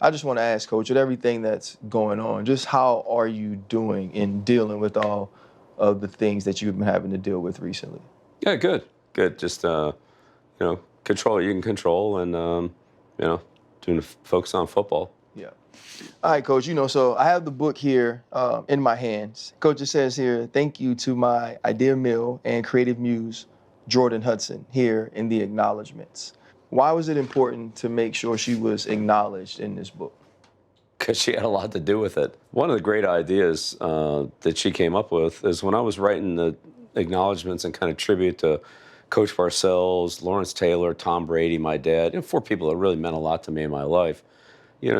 I just want to ask, Coach, with everything that's going on, just how are you doing in dealing with all of the things that you've been having to deal with recently? Yeah, good, good. Just control what you can control, and focus on football. Yeah. All right, Coach. So I have the book here in my hands. Coach, it says here, thank you to my idea mill and creative muse, Jordon Hudson, here in the acknowledgments. Why was it important to make sure she was acknowledged in this book? Because she had a lot to do with it. One of the great ideas that she came up with is when I was writing the acknowledgments and kind of tribute to Coach Parcells, Lawrence Taylor, Tom Brady, my dad, 4 people that really meant a lot to me in my life.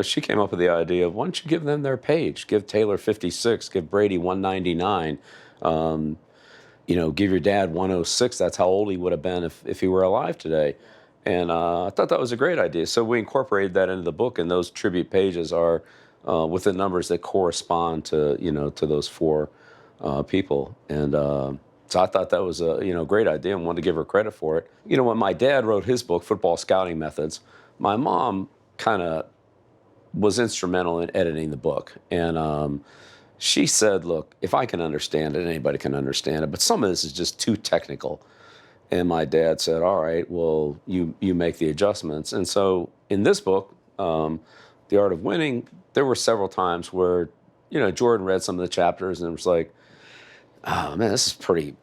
She came up with the idea of, why don't you give them their page? Give Taylor 56, give Brady 199, give your dad 106. That's how old he would have been if he were alive today. And I thought that was a great idea. So we incorporated that into the book, and those tribute pages are with the numbers that correspond to, to those 4 people. And so I thought that was a, great idea and wanted to give her credit for it. When my dad wrote his book, Football Scouting Methods, my mom kind of was instrumental in editing the book. And she said, look, if I can understand it, anybody can understand it, but some of this is just too technical. And my dad said, all right, well, you make the adjustments. And so in this book, The Art of Winning, there were several times where, Jordan read some of the chapters and it was like, oh, man, this is pretty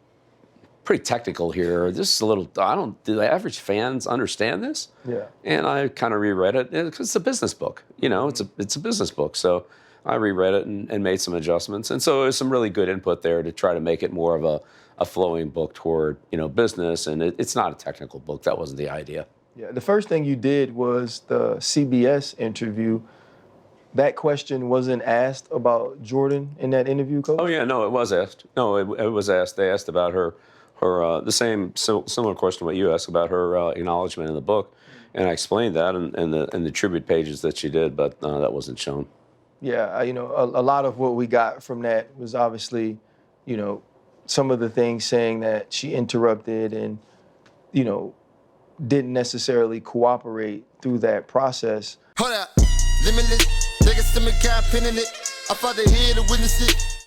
technical here. This is a little, do the average fans understand this? Yeah. And I kind of reread it because it's a business book. It's a business book. So I reread it and made some adjustments. And so there's some really good input there to try to make it more of a flowing book toward, business. And it's not a technical book. That wasn't the idea. Yeah. The first thing you did was the CBS interview. That question wasn't asked about Jordan in that interview, Coach? Oh, yeah. No, it was asked. No, it was asked. They asked about her the same similar question to what you asked about her acknowledgement in the book. And I explained that in the tribute pages that she did, but that wasn't shown. Yeah. A lot of what we got from that was obviously, some of the things saying that she interrupted and, didn't necessarily cooperate through that process. Hold up, limitless, take a stomach, can't pin in it. I fought the head to witness it.